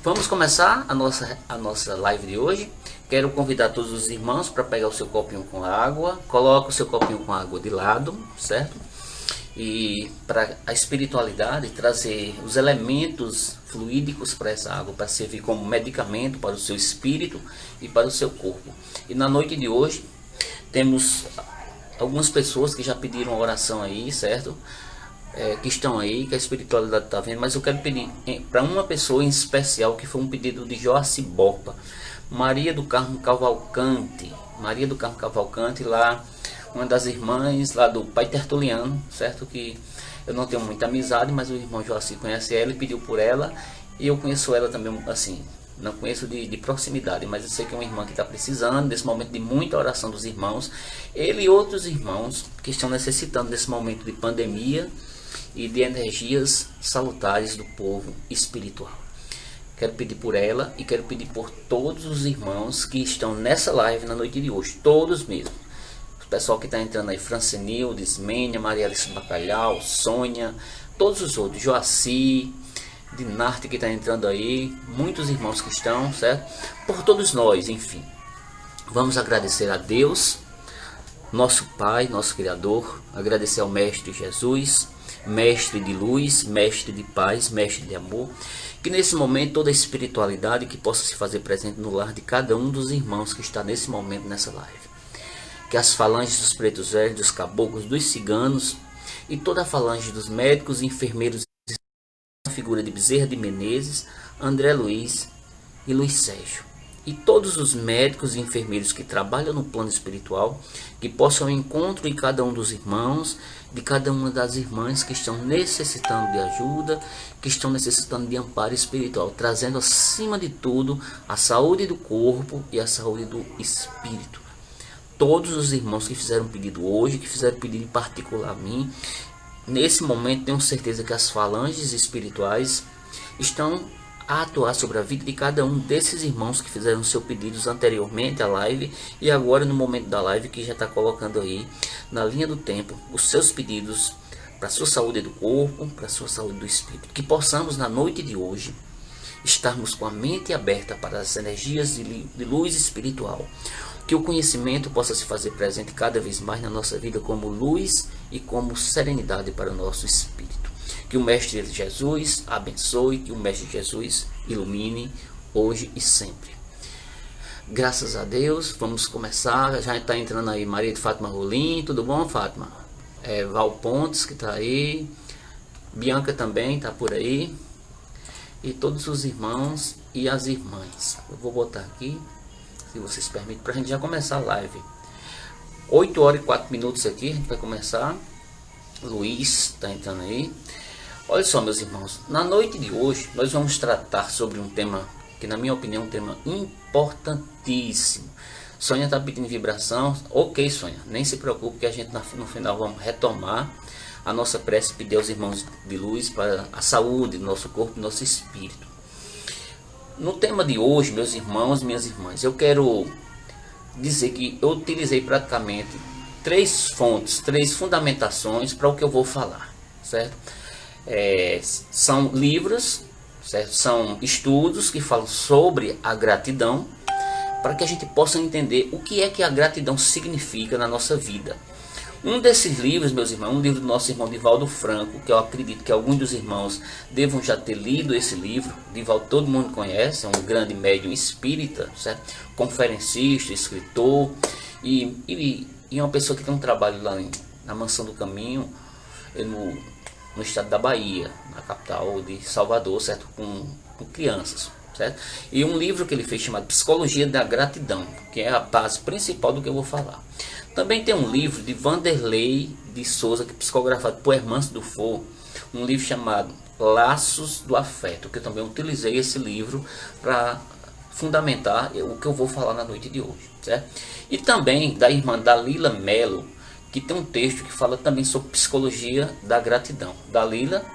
Vamos começar a nossa live de hoje. Quero convidar todos os irmãos para pegar o seu copinho com água. Coloca o seu copinho com água de lado, certo? E para a espiritualidade trazer os elementos fluídicos para essa água, para servir como medicamento para o seu espírito e para o seu corpo. E na noite de hoje temos algumas pessoas que já pediram oração aí, certo? Que estão aí, que a espiritualidade está vendo, mas eu quero pedir para uma pessoa em especial, que foi um pedido de Joaci Borba, Maria do Carmo Cavalcante, lá, uma das irmãs lá do Pai Tertuliano, certo? Que eu não tenho muita amizade, mas o irmão Joaci conhece ela e pediu por ela, e eu conheço ela também, assim, não conheço de proximidade, mas eu sei que é uma irmã que está precisando desse momento de muita oração dos irmãos, ele e outros irmãos que estão necessitando desse momento de pandemia e de energias salutares do povo espiritual. Quero pedir por ela e quero pedir por todos os irmãos que estão nessa live na noite de hoje, todos mesmo. O pessoal que está entrando aí, Francenildes, Mênia, Maria Alice Bacalhau, Sônia, todos os outros, Joaci, Dinarte que está entrando aí, muitos irmãos que estão, certo? Por todos nós, enfim. Vamos agradecer a Deus, nosso Pai, nosso Criador, agradecer ao Mestre Jesus, Mestre de luz, Mestre de paz, Mestre de amor, que nesse momento toda a espiritualidade que possa se fazer presente no lar de cada um dos irmãos que está nesse momento nessa live. Que as falanges dos pretos velhos, dos caboclos, dos ciganos e toda a falange dos médicos e enfermeiros, a figura de Bezerra de Menezes, André Luiz e Luiz Sérgio, e todos os médicos e enfermeiros que trabalham no plano espiritual, que possam encontro em cada um dos irmãos, de cada uma das irmãs que estão necessitando de ajuda, que estão necessitando de amparo espiritual, trazendo acima de tudo a saúde do corpo e a saúde do espírito. Todos os irmãos que fizeram pedido hoje, que fizeram pedido em particular a mim, nesse momento tenho certeza que as falanges espirituais estão a atuar sobre a vida de cada um desses irmãos que fizeram seus pedidos anteriormente à live e agora no momento da live, que já está colocando aí na linha do tempo os seus pedidos para a sua saúde do corpo, para a sua saúde do espírito. Que possamos na noite de hoje estarmos com a mente aberta para as energias de luz espiritual, que o conhecimento possa se fazer presente cada vez mais na nossa vida como luz e como serenidade para o nosso espírito. Que o Mestre Jesus abençoe, que o Mestre Jesus ilumine hoje e sempre. Graças a Deus, vamos começar. Já está entrando aí Maria de Fátima Rolim, tudo bom, Fátima? Val Pontes que está aí, Bianca também está por aí, e todos os irmãos e as irmãs. Eu vou botar aqui, se vocês permitem, para a gente já começar a live. 8 horas e 4 minutos aqui, a gente vai começar. Luiz está entrando aí. Olha só, meus irmãos, na noite de hoje nós vamos tratar sobre um tema que, na minha opinião, é um tema importantíssimo. Sônia está pedindo vibração. Ok, Sônia, nem se preocupe que a gente no final vamos retomar a nossa prece, pedir aos irmãos de luz para a saúde do nosso corpo e do nosso espírito. No tema de hoje, meus irmãos e minhas irmãs, eu quero dizer que eu utilizei praticamente 3 fontes, 3 fundamentações para o que eu vou falar, certo? São livros, certo? São estudos que falam sobre a gratidão, para que a gente possa entender o que é que a gratidão significa na nossa vida. Um desses livros, meus irmãos, um livro do nosso irmão Divaldo Franco, que eu acredito que alguns dos irmãos devam já ter lido esse livro. Divaldo todo mundo conhece, é um grande médium espírita, certo? Conferencista, escritor e uma pessoa que tem um trabalho lá na Mansão do Caminho, no estado da Bahia, na capital de Salvador, certo? Com crianças, certo? E um livro que ele fez chamado Psicologia da Gratidão, que é a base principal do que eu vou falar. Também tem um livro de Vanderlei de Souza, que é psicografado por Hermance Dufour, um livro chamado Laços do Afeto, que eu também utilizei esse livro para fundamentar o que eu vou falar na noite de hoje, certo? E também da irmã Dalila Mello, que tem um texto que fala também sobre psicologia da gratidão. Dalila,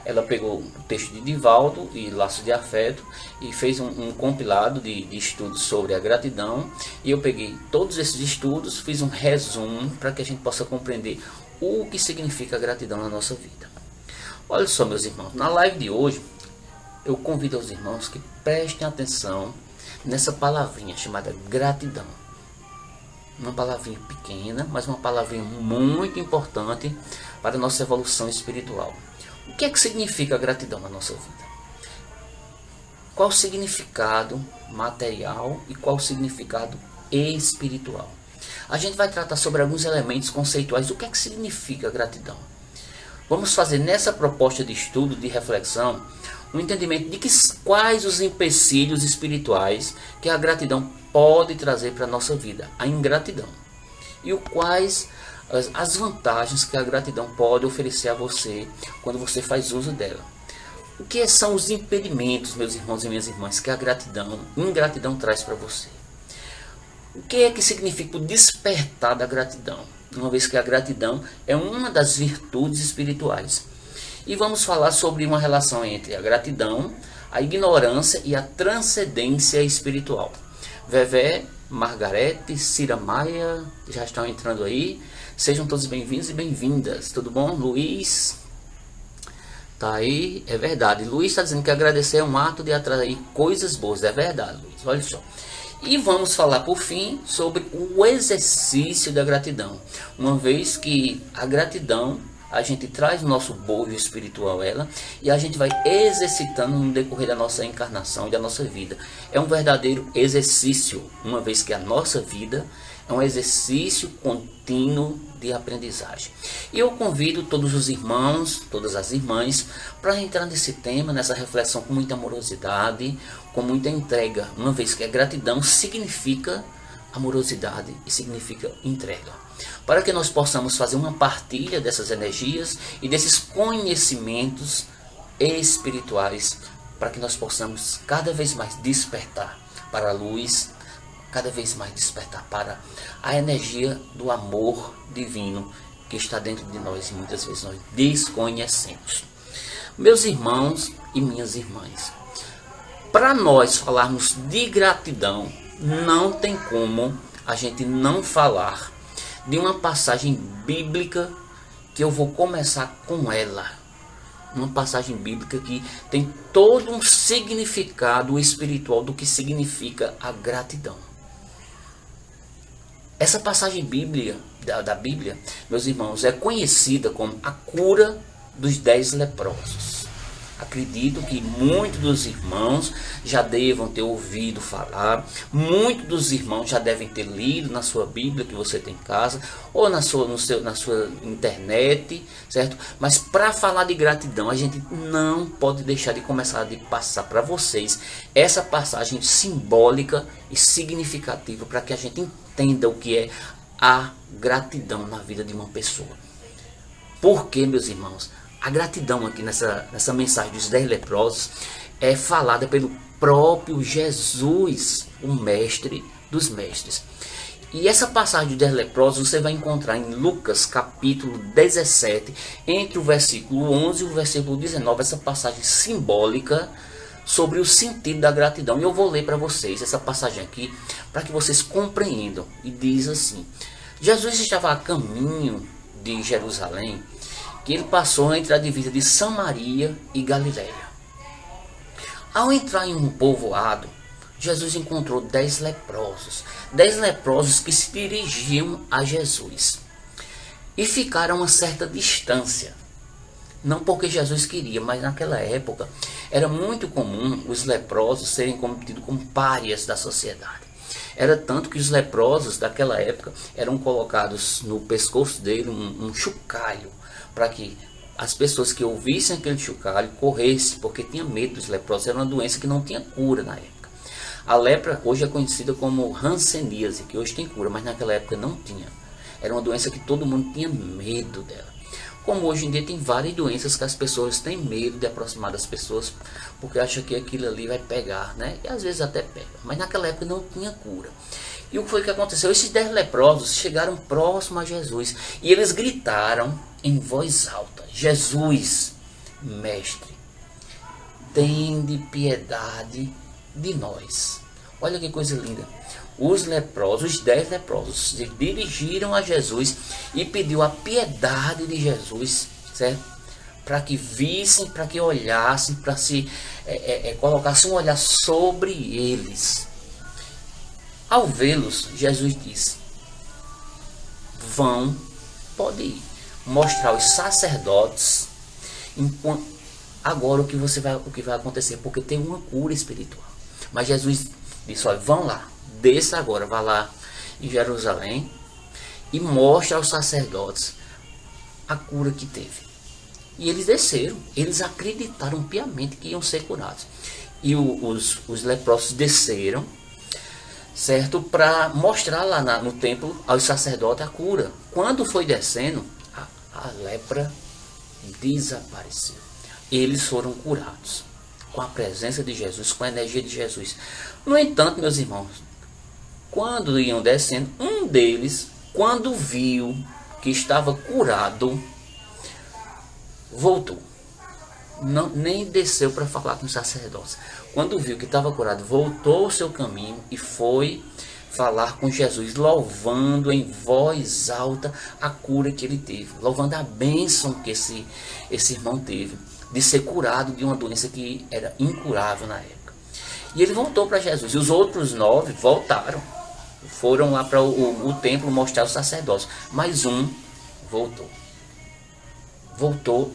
ela pegou o texto de Divaldo e Laços de Afeto e fez um compilado de estudos sobre a gratidão, e eu peguei todos esses estudos, fiz um resumo para que a gente possa compreender o que significa a gratidão na nossa vida. Olha só, meus irmãos, na live de hoje eu convido os irmãos que prestem atenção nessa palavrinha chamada gratidão. Uma palavrinha pequena, mas uma palavrinha muito importante para a nossa evolução espiritual. O que é que significa gratidão na nossa vida? Qual o significado material e qual o significado espiritual? A gente vai tratar sobre alguns elementos conceituais do que é que significa gratidão. Vamos fazer nessa proposta de estudo, de reflexão, um entendimento de quais os empecilhos espirituais que a gratidão pode trazer para a nossa vida, a ingratidão, e quais as vantagens que a gratidão pode oferecer a você quando você faz uso dela. O que são os impedimentos, meus irmãos e minhas irmãs, que a ingratidão traz para você? O que é que significa o despertar da gratidão? Uma vez que a gratidão é uma das virtudes espirituais. E vamos falar sobre uma relação entre a gratidão, a ignorância e a transcendência espiritual. Vevé, Margarete, Cira Maia, já estão entrando aí. Sejam todos bem-vindos e bem-vindas. Tudo bom? Luiz, tá aí. É verdade. Luiz está dizendo que agradecer é um ato de atrair coisas boas. É verdade, Luiz. Olha só. E vamos falar por fim sobre o exercício da gratidão. Uma vez que a gratidão, a gente traz o nosso bojo espiritual ela, e a gente vai exercitando no decorrer da nossa encarnação e da nossa vida. É um verdadeiro exercício, uma vez que a nossa vida é um exercício contínuo de aprendizagem. E eu convido todos os irmãos, todas as irmãs, para entrar nesse tema, nessa reflexão com muita amorosidade, com muita entrega, uma vez que a gratidão significa amorosidade e significa entrega. Para que nós possamos fazer uma partilha dessas energias e desses conhecimentos espirituais, para que nós possamos cada vez mais despertar para a luz, cada vez mais despertar para a energia do amor divino que está dentro de nós e muitas vezes nós desconhecemos. Meus irmãos e minhas irmãs, para nós falarmos de gratidão, não tem como a gente não falar de uma passagem bíblica que eu vou começar com ela. Uma passagem bíblica que tem todo um significado espiritual do que significa a gratidão. Essa passagem da Bíblia, meus irmãos, é conhecida como a cura dos 10 leprosos. Acredito que muitos dos irmãos já devam ter ouvido falar, muitos dos irmãos já devem ter lido na sua Bíblia que você tem em casa, ou na sua internet, certo? Mas para falar de gratidão, a gente não pode deixar de começar de passar para vocês essa passagem simbólica e significativa para que a gente entenda o que é a gratidão na vida de uma pessoa. Por que, meus irmãos? A gratidão aqui nessa mensagem dos 10 leprosos é falada pelo próprio Jesus, o mestre dos mestres. E essa passagem dos 10 leprosos você vai encontrar em Lucas capítulo 17, entre o versículo 11 e o versículo 19, essa passagem simbólica sobre o sentido da gratidão. E eu vou ler para vocês essa passagem aqui, para que vocês compreendam. E diz assim: Jesus estava a caminho de Jerusalém, que ele passou entre a divisa de Samaria e Galiléia. Ao entrar em um povoado, Jesus encontrou 10 leprosos. 10 leprosos que se dirigiam a Jesus. E ficaram a uma certa distância. Não porque Jesus queria, mas naquela época era muito comum os leprosos serem tidos como párias da sociedade. Era tanto que os leprosos daquela época eram colocados no pescoço dele um chocalho, para que as pessoas que ouvissem aquele chocalho corressem, porque tinha medo dos leprosos. Era uma doença que não tinha cura na época. A lepra hoje é conhecida como hanseníase, que hoje tem cura, mas naquela época não tinha. Era uma doença que todo mundo tinha medo dela. Como hoje em dia tem várias doenças que as pessoas têm medo de aproximar das pessoas, porque acham que aquilo ali vai pegar, né? E às vezes até pega, mas naquela época não tinha cura. E o que foi que aconteceu? Esses 10 leprosos chegaram próximo a Jesus e eles gritaram em voz alta: Jesus, mestre, tende piedade de nós. Olha que coisa linda. Os leprosos, os 10 leprosos, se dirigiram a Jesus e pediu a piedade de Jesus, certo? para que vissem, para que olhassem, para se colocassem um olhar sobre eles. Ao vê-los, Jesus disse: vão, pode ir, mostrar aos sacerdotes agora o que vai acontecer, porque tem uma cura espiritual. Mas Jesus disse: olha, vão lá, desça agora, vá lá em Jerusalém e mostra aos sacerdotes a cura que teve. E eles desceram, eles acreditaram piamente que iam ser curados. E os leprosos desceram, certo, para mostrar lá no templo aos sacerdotes a cura. Quando foi descendo, a lepra desapareceu. Eles foram curados com a presença de Jesus, com a energia de Jesus. No entanto, meus irmãos, quando iam descendo, um deles, quando viu que estava curado, voltou. Não, nem desceu para falar com os sacerdotes. Quando viu que estava curado, voltou o seu caminho e foi falar com Jesus, louvando em voz alta a cura que ele teve, louvando a bênção que esse irmão teve de ser curado de uma doença que era incurável na época. E ele voltou para Jesus. E os outros 9 voltaram, foram lá para o templo mostrar os sacerdotes. Mas um voltou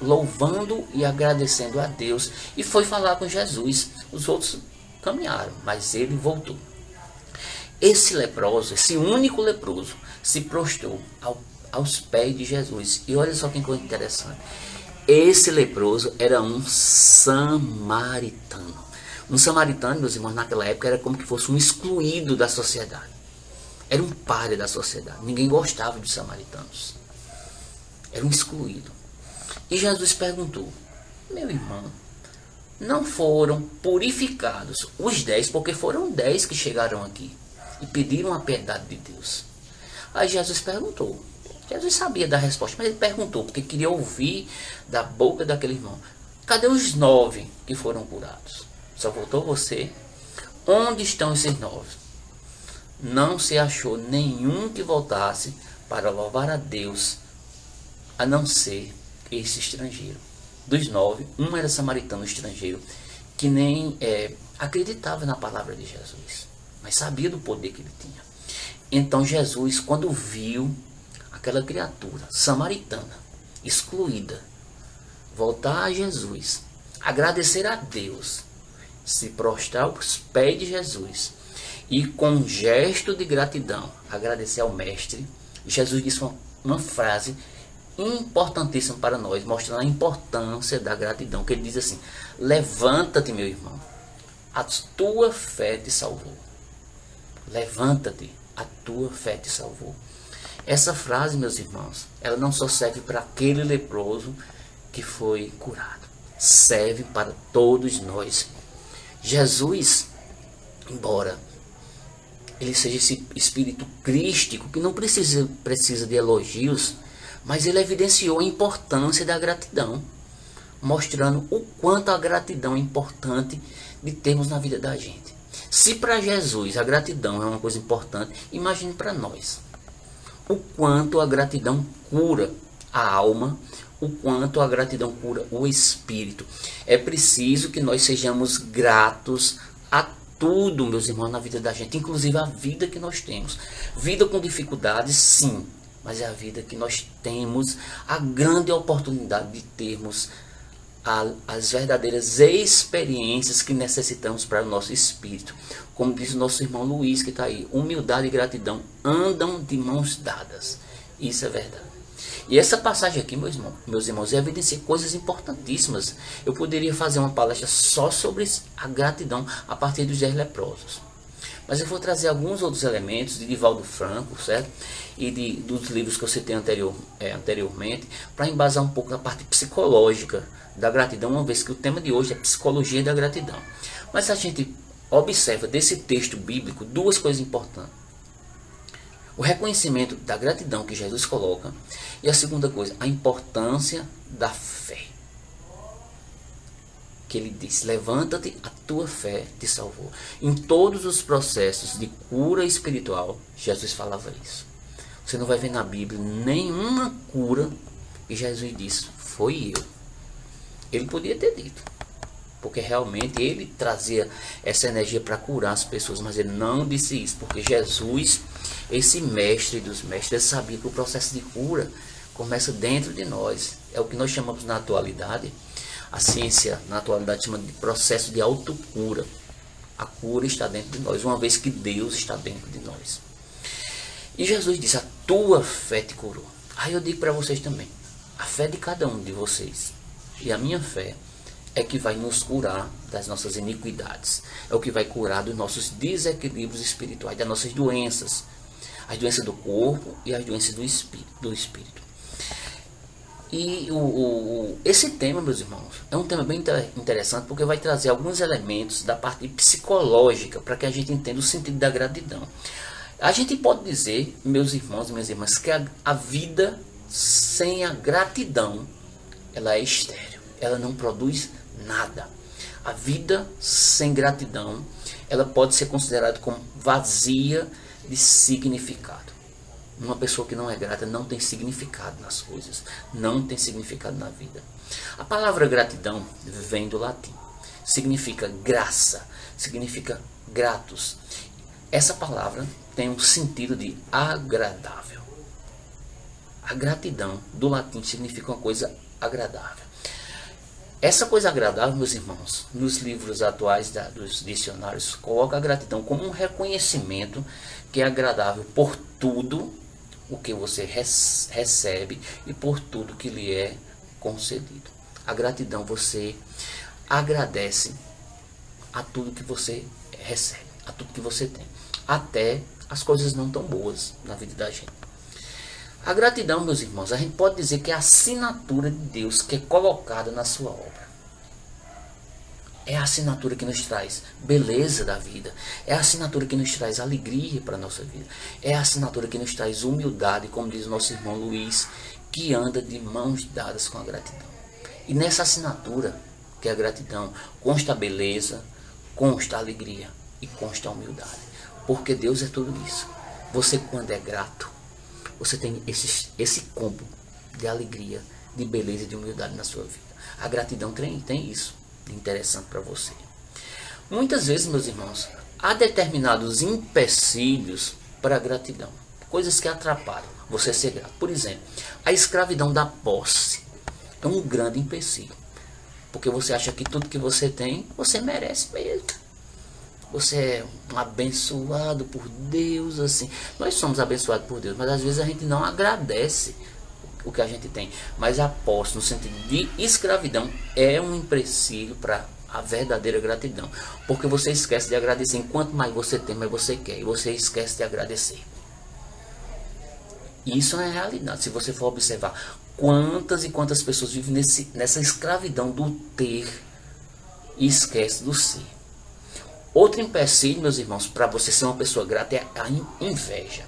louvando e agradecendo a Deus e foi falar com Jesus. Os outros caminharam, mas ele voltou. Esse leproso, esse único leproso, se prostrou aos pés de Jesus. E olha só que coisa interessante. Esse leproso era um samaritano. Um samaritano, meus irmãos, naquela época era como que fosse um excluído da sociedade. Era um pária da sociedade. Ninguém gostava dos samaritanos. Era um excluído. E Jesus perguntou: meu irmão, não foram purificados os 10, porque foram 10 que chegaram aqui e pediram a piedade de Deus. Aí Jesus perguntou. Jesus sabia da resposta, mas ele perguntou, porque queria ouvir da boca daquele irmão: cadê os 9 que foram curados? Só voltou você? Onde estão esses 9? Não se achou nenhum que voltasse para louvar a Deus, a não ser esse estrangeiro. Dos 9, um era samaritano estrangeiro, que nem acreditava na palavra de Jesus, mas sabia do poder que ele tinha. Então Jesus, quando viu aquela criatura samaritana, excluída, voltar a Jesus, agradecer a Deus, se prostrar aos pés de Jesus e com um gesto de gratidão agradecer ao Mestre, Jesus disse uma frase importantíssima para nós, mostrando a importância da gratidão, que ele diz assim: levanta-te, meu irmão, a tua fé te salvou. Levanta-te, a tua fé te salvou. Essa frase, meus irmãos, ela não só serve para aquele leproso que foi curado, serve para todos nós. Jesus, embora ele seja esse espírito crístico que não precisa de elogios, mas ele evidenciou a importância da gratidão, mostrando o quanto a gratidão é importante de termos na vida da gente. Se para Jesus a gratidão é uma coisa importante, imagine para nós o quanto a gratidão cura a alma, o quanto a gratidão cura o espírito. É preciso que nós sejamos gratos a tudo, meus irmãos, na vida da gente, inclusive a vida que nós temos. Vida com dificuldades, sim, mas é a vida que nós temos a grande oportunidade de termos as verdadeiras experiências que necessitamos para o nosso espírito. Como diz o nosso irmão Luiz, que está aí: humildade e gratidão andam de mãos dadas. Isso é verdade. E essa passagem aqui, meus irmãos, evidencia coisas importantíssimas. Eu poderia fazer uma palestra só sobre a gratidão a partir dos 10 leprosos. Mas eu vou trazer alguns outros elementos de Divaldo Franco, certo? E dos livros que eu citei anteriormente, para embasar um pouco a parte psicológica da gratidão, uma vez que o tema de hoje é psicologia da gratidão. Mas a gente observa desse texto bíblico duas coisas importantes: o reconhecimento da gratidão que Jesus coloca, e a segunda coisa, a importância da fé. Que ele diz: levanta-te, a tua fé te salvou. Em todos os processos de cura espiritual, Jesus falava isso. Você não vai ver na Bíblia nenhuma cura e Jesus disse: foi eu. Ele podia ter dito, porque realmente ele trazia essa energia para curar as pessoas, mas ele não disse isso, porque Jesus, esse mestre dos mestres, sabia que o processo de cura começa dentro de nós. É o que nós chamamos na atualidade, a ciência na atualidade chama de processo de autocura. A cura está dentro de nós, uma vez que Deus está dentro de nós. E Jesus disse, a tua fé te curou. Aí eu digo para vocês também, a fé de cada um de vocês e a minha fé é que vai nos curar das nossas iniquidades. É o que vai curar dos nossos desequilíbrios espirituais, das nossas doenças. As doenças do corpo e as doenças do espírito. E esse tema, meus irmãos, é um tema bem interessante, porque vai trazer alguns elementos da parte psicológica para que a gente entenda o sentido da gratidão. A gente pode dizer, meus irmãos e minhas irmãs, que a vida sem a gratidão, ela é estéril, ela não produz nada. A vida sem gratidão, ela pode ser considerada como vazia de significado. Uma pessoa que não é grata não tem significado nas coisas, não tem significado na vida. A palavra gratidão vem do latim, significa graça, significa gratus. Essa palavra tem um sentido de agradável. A gratidão do latim significa uma coisa agradável. Essa coisa agradável, meus irmãos, nos livros atuais dos dicionários, coloca a gratidão como um reconhecimento que é agradável por tudo o que você recebe e por tudo que lhe é concedido. A gratidão, você agradece a tudo que você recebe, a tudo que você tem, até as coisas não tão boas na vida da gente. A gratidão, meus irmãos, a gente pode dizer que é a assinatura de Deus que é colocada na sua obra. É a assinatura que nos traz beleza da vida. É a assinatura que nos traz alegria para a nossa vida. É a assinatura que nos traz humildade, como diz o nosso irmão Luiz, que anda de mãos dadas com a gratidão. E nessa assinatura, que é a gratidão, consta a beleza, consta a alegria e consta a humildade. Porque Deus é tudo isso. Você, quando é grato, você tem esse combo de alegria, de beleza e de humildade na sua vida. A gratidão tem isso de interessante para você. Muitas vezes, meus irmãos, há determinados empecilhos para a gratidão. Coisas que atrapalham você ser grato. Por exemplo, a escravidão da posse é um grande empecilho. Porque você acha que tudo que você tem, você merece mesmo. Você é um abençoado por Deus, assim. Nós somos abençoados por Deus, mas às vezes a gente não agradece o que a gente tem. Mas a posse, no sentido de escravidão, é um empecilho para a verdadeira gratidão. Porque você esquece de agradecer. Enquanto mais você tem, mais você quer. E você esquece de agradecer. Isso é a realidade. Se você for observar quantas e quantas pessoas vivem nessa escravidão do ter e esquece do ser. Outro empecilho, meus irmãos, para você ser uma pessoa grata é a inveja.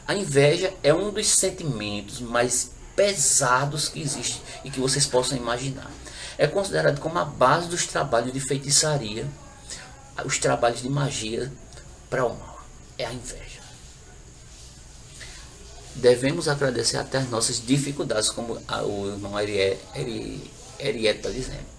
A inveja é um dos sentimentos mais pesados que existe e que vocês possam imaginar. É considerado como a base dos trabalhos de feitiçaria, os trabalhos de magia para o mal. É a inveja. Devemos agradecer até as nossas dificuldades, como o irmão Ariete está dizendo.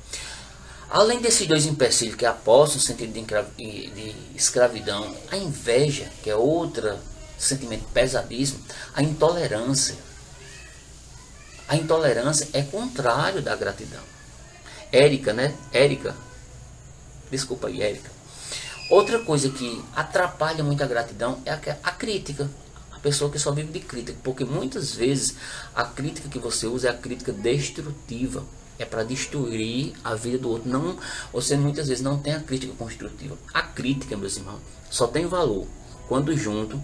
Além desses dois empecilhos, que é a posse, no sentido de escravidão, a inveja, que é outro sentimento pesadíssimo, a intolerância. A intolerância é contrário da gratidão. Érica. Desculpa aí, Érica. Outra coisa que atrapalha muito a gratidão é a crítica. A pessoa que só vive de crítica, porque muitas vezes a crítica que você usa é a crítica destrutiva. É para destruir a vida do outro. Não, você muitas vezes não tem a crítica construtiva. A crítica, meus irmãos, só tem valor quando junto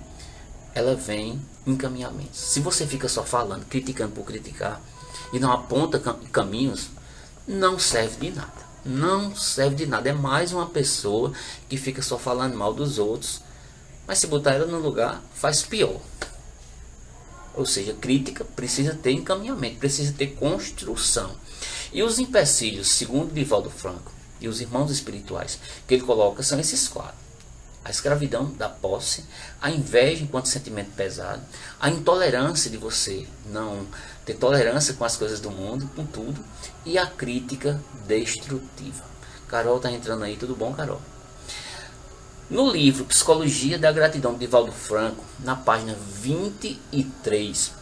ela vem em encaminhamento. Se você fica só falando, criticando por criticar e não aponta caminhos, não serve de nada. Não serve de nada. É mais uma pessoa que fica só falando mal dos outros, mas se botar ela no lugar, faz pior. Ou seja, crítica precisa ter encaminhamento, precisa ter construção. E os empecilhos, segundo Divaldo Franco e os irmãos espirituais, que ele coloca são esses quatro. a escravidão da posse, a inveja enquanto sentimento pesado, a intolerância de você não ter tolerância com as coisas do mundo, com tudo, e a crítica destrutiva. Carol tá entrando aí, tudo bom, Carol? No livro Psicologia da Gratidão de Divaldo Franco, na página 23,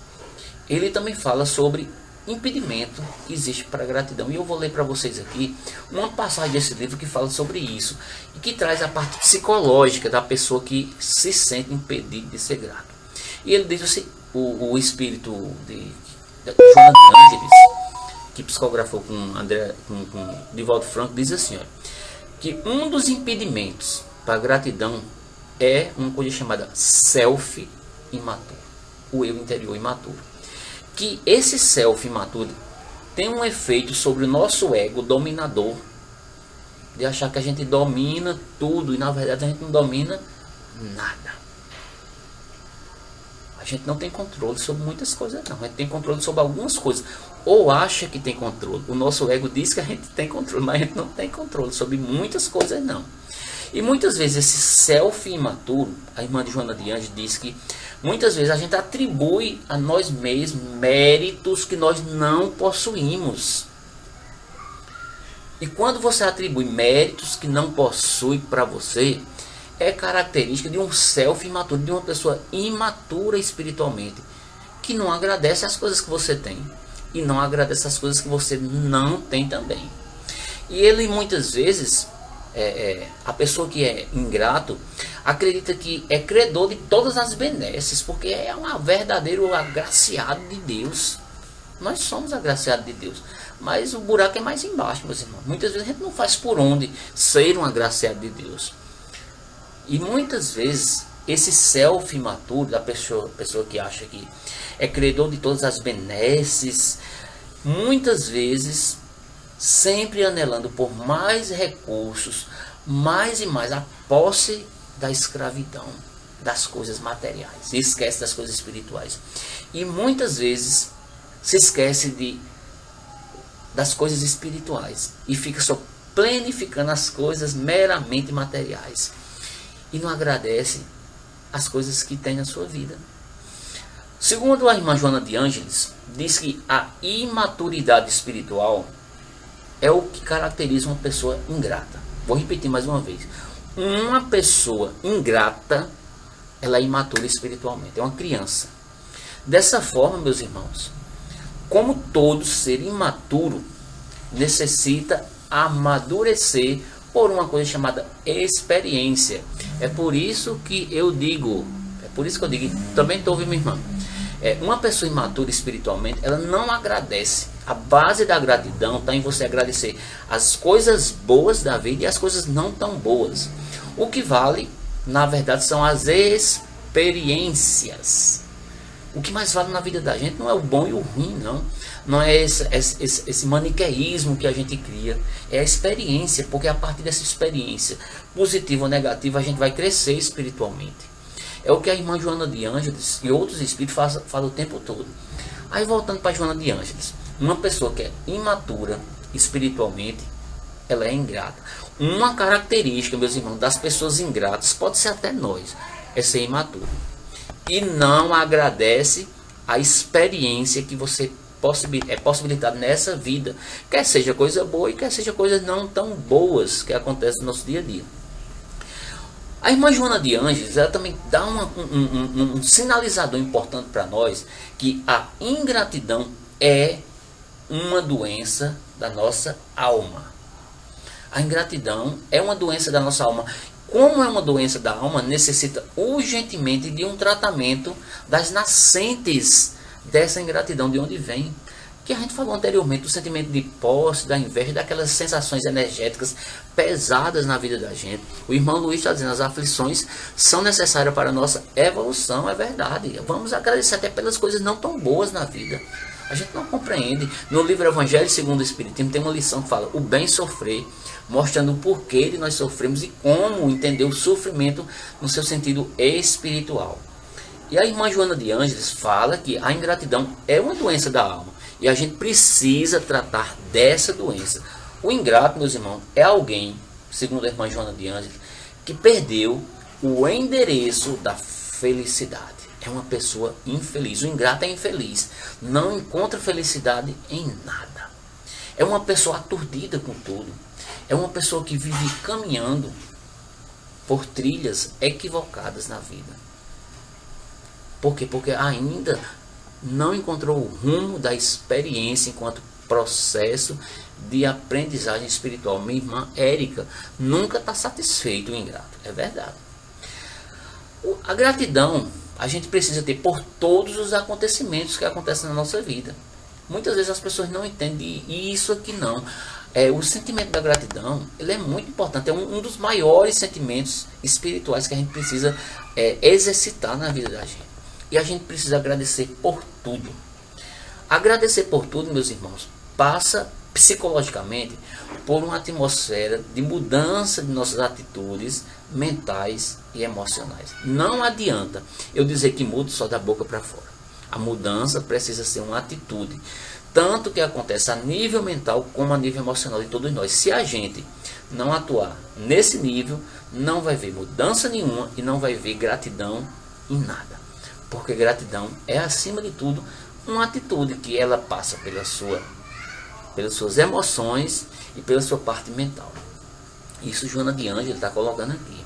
ele também fala sobre impedimento que existe para a gratidão. E eu vou ler para vocês aqui uma passagem desse livro que fala sobre isso e que traz a parte psicológica da pessoa que se sente impedido de ser grato. E ele diz assim, o espírito de Joana de Ângeles, que psicografou com Divaldo Franco, diz assim, ó, que um dos impedimentos para a gratidão é uma coisa chamada self imaturo, o eu interior imaturo. Que esse self imaturo tem um efeito sobre o nosso ego dominador, de achar que a gente domina tudo e na verdade a gente não domina nada. A gente não tem controle sobre muitas coisas não, a gente tem controle sobre algumas coisas, ou acha que tem controle. O nosso ego diz que a gente tem controle, mas a gente não tem controle sobre muitas coisas não. E muitas vezes esse self imaturo, a irmã de Joana de Ângeles diz que muitas vezes a gente atribui a nós mesmos méritos que nós não possuímos. E quando você atribui méritos que não possui para você, é característica de um self imaturo, de uma pessoa imatura espiritualmente, que não agradece as coisas que você tem e não agradece as coisas que você não tem também. E ele muitas vezes, a pessoa que é ingrato, acredita que é credor de todas as benesses, porque é um verdadeiro agraciado de Deus. Nós somos agraciados de Deus, mas o buraco é mais embaixo, meus irmãos. Muitas vezes a gente não faz por onde ser um agraciado de Deus. E muitas vezes esse self imaturo da pessoa que acha que é credor de todas as benesses, muitas vezes sempre anelando por mais recursos, mais e mais a posse da escravidão, das coisas materiais, e esquece das coisas espirituais. E muitas vezes se esquece das coisas espirituais e fica só planificando as coisas meramente materiais e não agradece as coisas que tem na sua vida. Segundo a irmã Joana de Ângeles, diz que a imaturidade espiritual é o que caracteriza uma pessoa ingrata. Vou repetir mais uma vez. Uma pessoa ingrata, ela é imatura espiritualmente, é uma criança. Dessa forma, meus irmãos, como todo ser imaturo necessita amadurecer por uma coisa chamada experiência. É por isso que eu digo, também estou ouvindo minha irmã. Uma pessoa imatura espiritualmente, ela não agradece. A base da gratidão está em você agradecer as coisas boas da vida e as coisas não tão boas. O que vale, na verdade, são as experiências. O que mais vale na vida da gente não é o bom e o ruim, não. Não é esse maniqueísmo que a gente cria. É a experiência, porque a partir dessa experiência, positiva ou negativa, a gente vai crescer espiritualmente. É o que a irmã Joana de Ângeles e outros espíritos falam o tempo todo. Aí voltando para Joana de Ângeles, uma pessoa que é imatura espiritualmente, ela é ingrata. Uma característica, meus irmãos, das pessoas ingratas, pode ser até nós, é ser imaturo. E não agradece a experiência que você é possibilitado nessa vida, quer seja coisa boa e quer seja coisas não tão boas que acontecem no nosso dia a dia. A irmã Joana de Ângeles, ela também dá um sinalizador importante para nós, que a ingratidão é uma doença da nossa alma. A ingratidão é uma doença da nossa alma. Como é uma doença da alma, necessita urgentemente de um tratamento das nascentes dessa ingratidão, de onde vem. Que a gente falou anteriormente, do sentimento de posse, da inveja, daquelas sensações energéticas pesadas na vida da gente. O irmão Luiz está dizendo, as aflições são necessárias para a nossa evolução, é verdade. Vamos agradecer até pelas coisas não tão boas na vida. A gente não compreende. No livro Evangelho segundo o Espiritismo tem uma lição que fala o bem sofrer, mostrando o porquê de nós sofremos e como entender o sofrimento no seu sentido espiritual. E a irmã Joana de Ângeles fala que a ingratidão é uma doença da alma e a gente precisa tratar dessa doença. O ingrato, meus irmãos, é alguém, segundo a irmã Joana de Ângeles, que perdeu o endereço da felicidade. É uma pessoa infeliz. O ingrato é infeliz. Não encontra felicidade em nada. É uma pessoa aturdida com tudo. É uma pessoa que vive caminhando por trilhas equivocadas na vida. Por quê? Porque ainda não encontrou o rumo da experiência enquanto processo de aprendizagem espiritual. Minha irmã Érica nunca está satisfeito, o ingrato. É verdade. A gratidão a gente precisa ter por todos os acontecimentos que acontecem na nossa vida. Muitas vezes as pessoas não entendem isso aqui não. O sentimento da gratidão, ele é muito importante. É um dos maiores sentimentos espirituais que a gente precisa exercitar na vida da gente. E a gente precisa agradecer por tudo. Agradecer por tudo, meus irmãos, passa psicologicamente por uma atmosfera de mudança de nossas atitudes mentais e emocionais. Não adianta eu dizer que mudo só da boca para fora. A mudança precisa ser uma atitude, tanto que acontece a nível mental como a nível emocional de todos nós. Se a gente não atuar nesse nível, não vai ver mudança nenhuma e não vai ver gratidão em nada. Porque gratidão é, acima de tudo, uma atitude que ela passa pelas suas emoções e pela sua parte mental. Isso Joana de Ângelo está colocando aqui.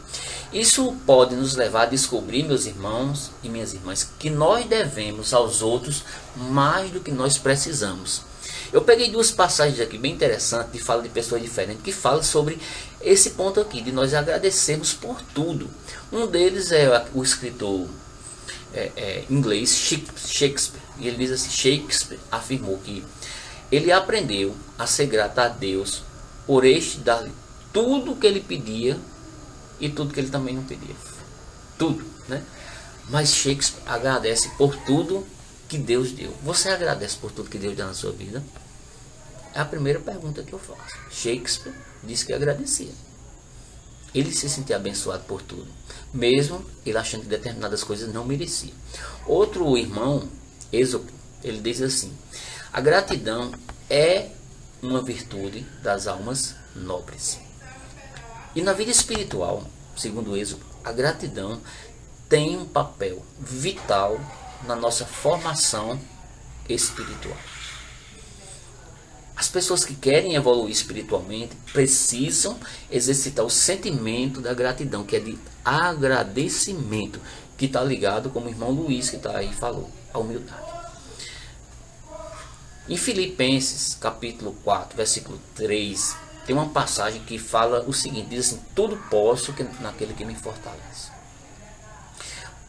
Isso pode nos levar a descobrir, meus irmãos e minhas irmãs, que nós devemos aos outros mais do que nós precisamos. Eu peguei duas passagens aqui bem interessantes, de fala de pessoas diferentes, que falam sobre esse ponto aqui, de nós agradecermos por tudo. Um deles é o escritor inglês Shakespeare, e ele diz assim: Shakespeare afirmou que ele aprendeu a ser grato a Deus por este dar-lhe tudo que ele pedia e tudo que ele também não pedia. Tudo, né? Mas Shakespeare agradece por tudo que Deus deu. Você agradece por tudo que Deus deu na sua vida? É a primeira pergunta que eu faço. Shakespeare disse que agradecia. Ele se sentia abençoado por tudo, mesmo ele achando que determinadas coisas não merecia. Outro irmão, Êxopo, ele diz assim: a gratidão é uma virtude das almas nobres. E na vida espiritual, segundo Êxopo, a gratidão tem um papel vital na nossa formação espiritual. As pessoas que querem evoluir espiritualmente precisam exercitar o sentimento da gratidão, que é de agradecimento, que está ligado, como o irmão Luiz que está aí falou, a humildade. Em Filipenses capítulo 4, versículo 3, tem uma passagem que fala o seguinte, diz assim: tudo posso naquele que me fortalece.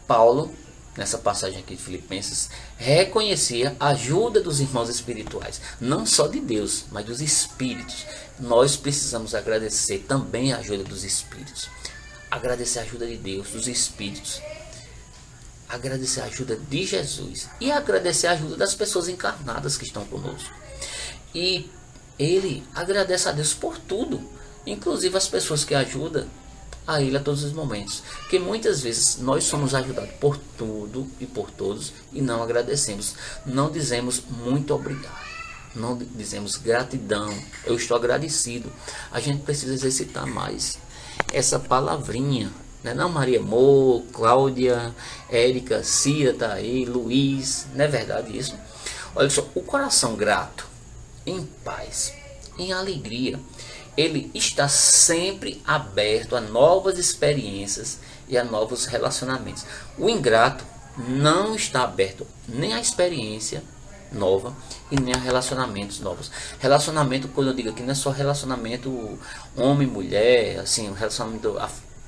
Paulo, nessa passagem aqui de Filipenses, reconhecia a ajuda dos irmãos espirituais, não só de Deus, mas dos espíritos. Nós precisamos agradecer também a ajuda dos espíritos, agradecer a ajuda de Deus, dos espíritos, agradecer a ajuda de Jesus e agradecer a ajuda das pessoas encarnadas que estão conosco. E ele agradece a Deus por tudo, inclusive as pessoas que ajudam a ele a todos os momentos, que muitas vezes nós somos ajudados por tudo e por todos e não agradecemos, não dizemos muito obrigado, não dizemos gratidão, eu estou agradecido. A gente precisa exercitar mais essa palavrinha, né? Não, Maria Amor, Cláudia, Érica, Cia tá aí, Luiz, não é verdade isso? Olha só, o coração grato, em paz, em alegria, ele está sempre aberto a novas experiências e a novos relacionamentos. O ingrato não está aberto nem a experiência nova e nem a relacionamentos novos. Relacionamento, quando eu digo aqui, não é só relacionamento homem-mulher, assim, um relacionamento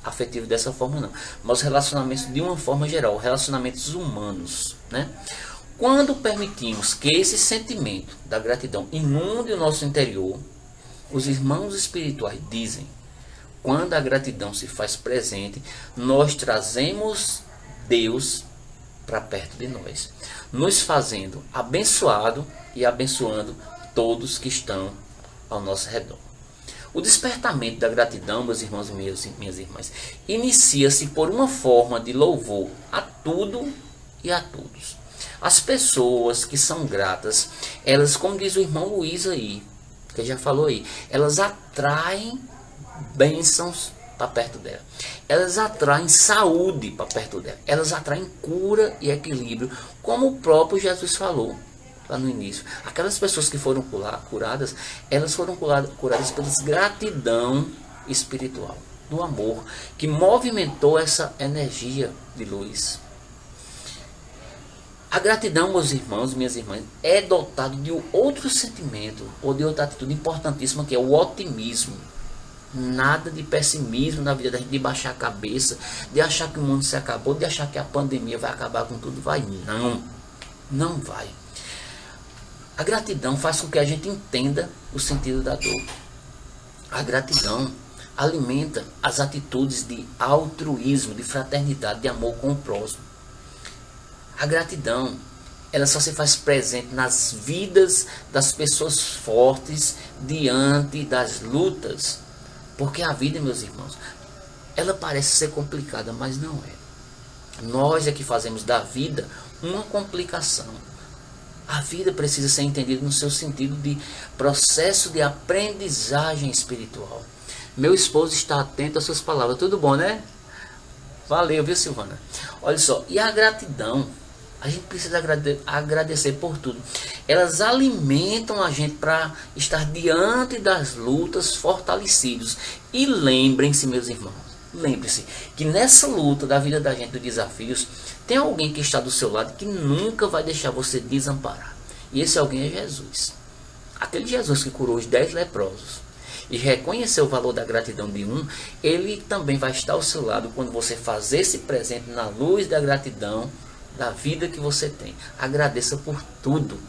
afetivo dessa forma não, mas relacionamentos de uma forma geral, relacionamentos humanos, né? Quando permitimos que esse sentimento da gratidão inunde o nosso interior, os irmãos espirituais dizem, quando a gratidão se faz presente, nós trazemos Deus para perto de nós, nos fazendo abençoado e abençoando todos que estão ao nosso redor. O despertamento da gratidão, meus irmãos e minhas irmãs, inicia-se por uma forma de louvor a tudo e a todos. As pessoas que são gratas, elas, como diz o irmão Luiz aí, que já falou aí, elas atraem bênçãos para perto dela. Elas atraem saúde para perto dela. Elas atraem cura e equilíbrio, como o próprio Jesus falou lá no início. Aquelas pessoas que foram curadas, elas foram curadas pela gratidão espiritual, do amor, que movimentou essa energia de luz. A gratidão, meus irmãos e minhas irmãs, é dotado de outro sentimento, ou de outra atitude importantíssima, que é o otimismo. Nada de pessimismo na vida da gente, de baixar a cabeça, de achar que o mundo se acabou, de achar que a pandemia vai acabar com tudo. Vai não, não vai. A gratidão faz com que a gente entenda o sentido da dor. A gratidão alimenta as atitudes de altruísmo, de fraternidade, de amor com o próximo. A gratidão, ela só se faz presente nas vidas das pessoas fortes diante das lutas. Porque a vida, meus irmãos, ela parece ser complicada, mas não é. Nós é que fazemos da vida uma complicação. A vida precisa ser entendida no seu sentido de processo de aprendizagem espiritual. Meu esposo está atento às suas palavras. Tudo bom, né? Valeu, viu, Silvana? Olha só, e a gratidão, a gente precisa agradecer por tudo. Elas alimentam a gente para estar diante das lutas fortalecidos. E lembrem-se, meus irmãos, lembre-se que nessa luta da vida da gente, dos desafios, tem alguém que está do seu lado que nunca vai deixar você desamparar. E esse alguém é Jesus. Aquele Jesus que curou os 10 leprosos e reconheceu o valor da gratidão de um, ele também vai estar ao seu lado quando você fazer esse presente na luz da gratidão da vida que você tem. Agradeça por tudo.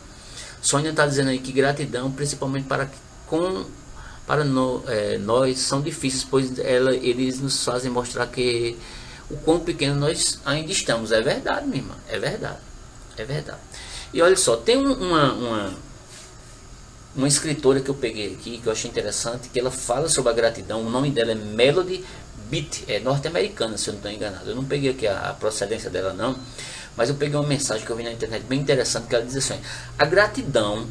Sônia está dizendo aí que gratidão, principalmente nós, são difíceis, pois eles nos fazem mostrar que o quão pequeno nós ainda estamos. É verdade, minha irmã, é verdade, é verdade. E olha só, tem uma escritora que eu peguei aqui, que eu achei interessante, que ela fala sobre a gratidão. O nome dela é Melody Beat, é norte-americana, se eu não estou enganado. Eu não peguei aqui a procedência dela não, mas eu peguei uma mensagem que eu vi na internet bem interessante, que ela diz assim: a gratidão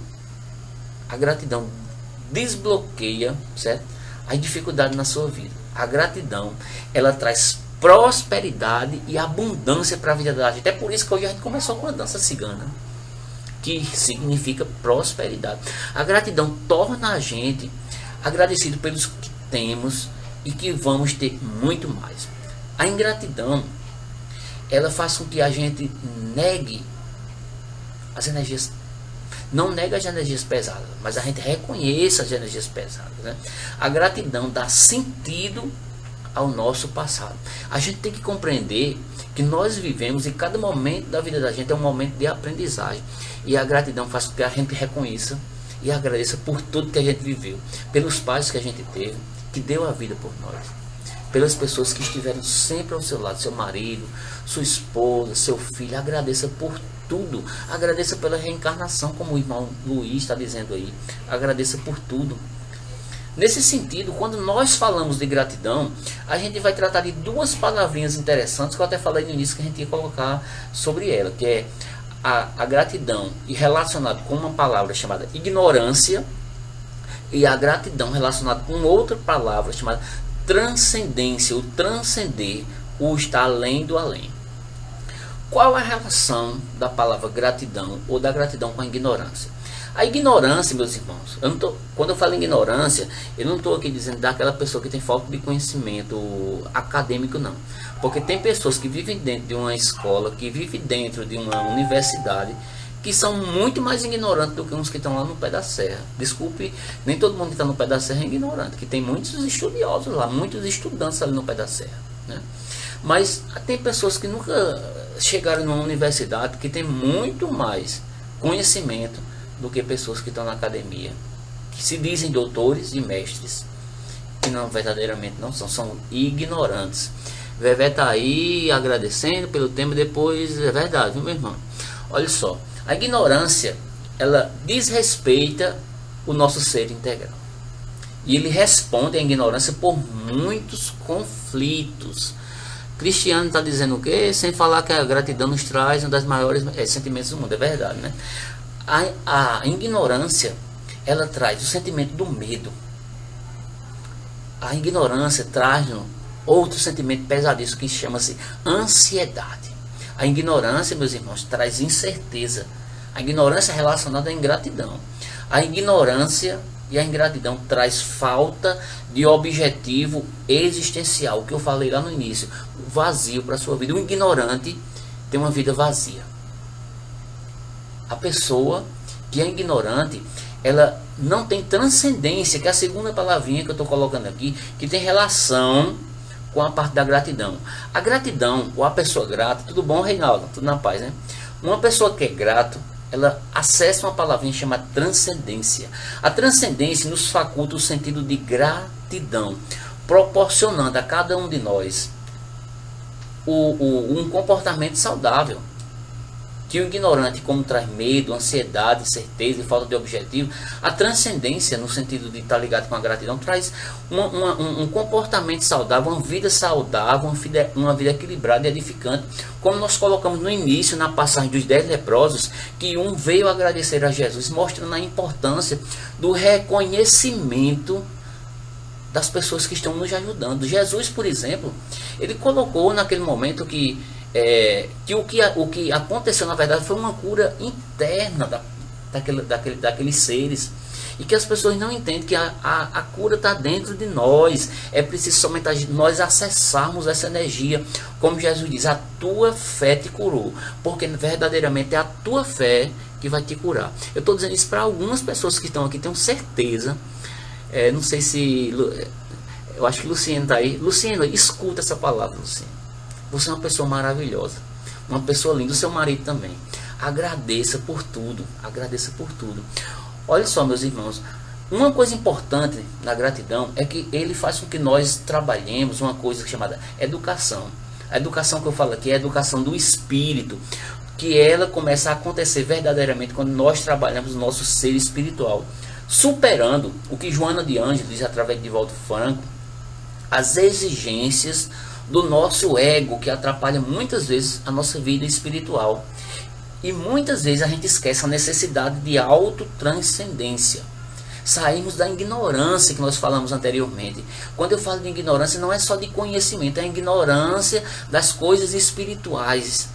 desbloqueia, certo, as dificuldades na sua vida. A gratidão, ela traz prosperidade e abundância para a vida da gente. É por isso que hoje a gente começou com a dança cigana, que significa prosperidade. A gratidão torna a gente agradecido pelos que temos e que vamos ter muito mais. A ingratidão, ela faz com que a gente negue as energias, não nega as energias pesadas, mas a gente reconheça as energias pesadas, né? A gratidão dá sentido ao nosso passado. A gente tem que compreender que nós vivemos, e cada momento da vida da gente é um momento de aprendizagem, e a gratidão faz com que a gente reconheça e agradeça por tudo que a gente viveu, pelos pais que a gente teve, que deu a vida por nós, pelas pessoas que estiveram sempre ao seu lado, seu marido, sua esposa, seu filho. Agradeça por tudo. Agradeça pela reencarnação, como o irmão Luiz está dizendo aí. Agradeça por tudo. Nesse sentido, quando nós falamos de gratidão, a gente vai tratar de duas palavrinhas interessantes que eu até falei no início, que a gente ia colocar sobre ela, que é a gratidão e relacionado com uma palavra chamada ignorância, e a gratidão relacionada com outra palavra chamada transcendência, o transcender, o estar além do além. Qual a relação da palavra gratidão ou da gratidão com a ignorância? A ignorância, meus irmãos, quando eu falo em ignorância, eu não estou aqui dizendo daquela pessoa que tem falta de conhecimento acadêmico, não. Porque tem pessoas que vivem dentro de uma escola, que vivem dentro de uma universidade, que são muito mais ignorantes do que uns que estão lá no pé da serra. Desculpe, nem todo mundo que está no pé da serra é ignorante, que tem muitos estudiosos lá, muitos estudantes ali no pé da serra, né? Mas tem pessoas que nunca chegaram numa universidade, que tem muito mais conhecimento do que pessoas que estão na academia, que se dizem doutores e mestres, que não, verdadeiramente não são ignorantes. Vevé está aí agradecendo pelo tempo, depois é verdade, viu, meu irmão? Olha só, a ignorância, ela desrespeita o nosso ser integral. E ele responde à ignorância por muitos conflitos. Cristiano está dizendo o quê? Sem falar que a gratidão nos traz um dos maiores sentimentos do mundo. É verdade, né? A ignorância, ela traz o sentimento do medo. A ignorância traz Outro sentimento pesadíssimo que chama-se ansiedade. A ignorância, meus irmãos, traz incerteza. A ignorância é relacionada à ingratidão. A ignorância e a ingratidão traz falta de objetivo existencial, o que eu falei lá no início, vazio para a sua vida. O ignorante tem uma vida vazia. A pessoa que é ignorante, ela não tem transcendência, que é a segunda palavrinha que eu estou colocando aqui, que tem relação com a parte da gratidão. A gratidão, ou a pessoa grata, tudo bom, Reinaldo? Tudo na paz, né? Uma pessoa que é grato, ela acessa uma palavrinha chamada transcendência. A transcendência nos faculta o sentido de gratidão, proporcionando a cada um de nós um comportamento saudável. Que o ignorante, como traz medo, ansiedade, incerteza e falta de objetivo, a transcendência, no sentido de estar ligado com a gratidão, traz um comportamento saudável, uma vida saudável, uma vida equilibrada e edificante. Como nós colocamos no início, na passagem dos 10 leprosos, que um veio agradecer a Jesus, mostrando a importância do reconhecimento das pessoas que estão nos ajudando. Jesus, por exemplo, ele colocou naquele momento que o que aconteceu na verdade foi uma cura interna daqueles seres, e que as pessoas não entendem que a cura está dentro de nós. É preciso somente nós acessarmos essa energia, como Jesus diz, a tua fé te curou, porque verdadeiramente é a tua fé que vai te curar. Eu estou dizendo isso para algumas pessoas que estão aqui, tenho certeza. Não sei se eu acho que Luciano está aí. Luciano, escuta essa palavra, Luciano. Você é uma pessoa maravilhosa, uma pessoa linda, o seu marido também. Agradeça por tudo, agradeça por tudo. Olha só, meus irmãos, uma coisa importante na gratidão é que ele faz com que nós trabalhemos uma coisa chamada educação. A educação que eu falo aqui é a educação do espírito, que ela começa a acontecer verdadeiramente quando nós trabalhamos o nosso ser espiritual, superando o que Joana de Ângeles diz através de Divaldo Franco, as exigências do nosso ego, que atrapalha muitas vezes a nossa vida espiritual. E muitas vezes a gente esquece a necessidade de autotranscendência. Saímos da ignorância que nós falamos anteriormente. Quando eu falo de ignorância, não é só de conhecimento, é a ignorância das coisas espirituais.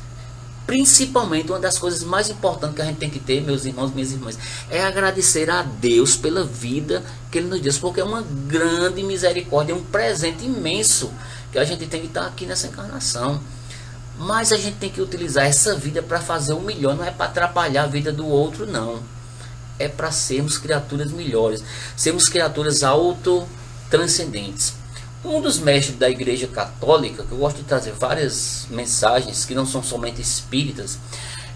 Principalmente, uma das coisas mais importantes que a gente tem que ter, meus irmãos, minhas irmãs, é agradecer a Deus pela vida que Ele nos deu, porque é uma grande misericórdia, é um presente imenso que a gente tem que estar aqui nessa encarnação. Mas a gente tem que utilizar essa vida para fazer o melhor, não é para atrapalhar a vida do outro, não. É para sermos criaturas melhores, sermos criaturas autotranscendentes. Um dos mestres da Igreja Católica, que eu gosto de trazer várias mensagens que não são somente espíritas,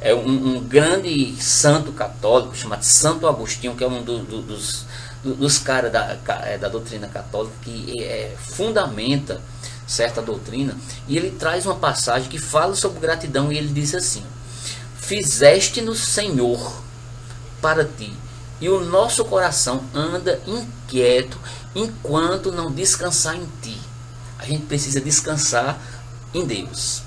é um grande santo católico chamado Santo Agostinho, que é um dos caras da doutrina católica, que fundamenta certa doutrina, e ele traz uma passagem que fala sobre gratidão, e ele diz assim: fizeste-nos, Senhor, para ti, e o nosso coração anda inquieto enquanto não descansar em ti. A gente precisa descansar em Deus.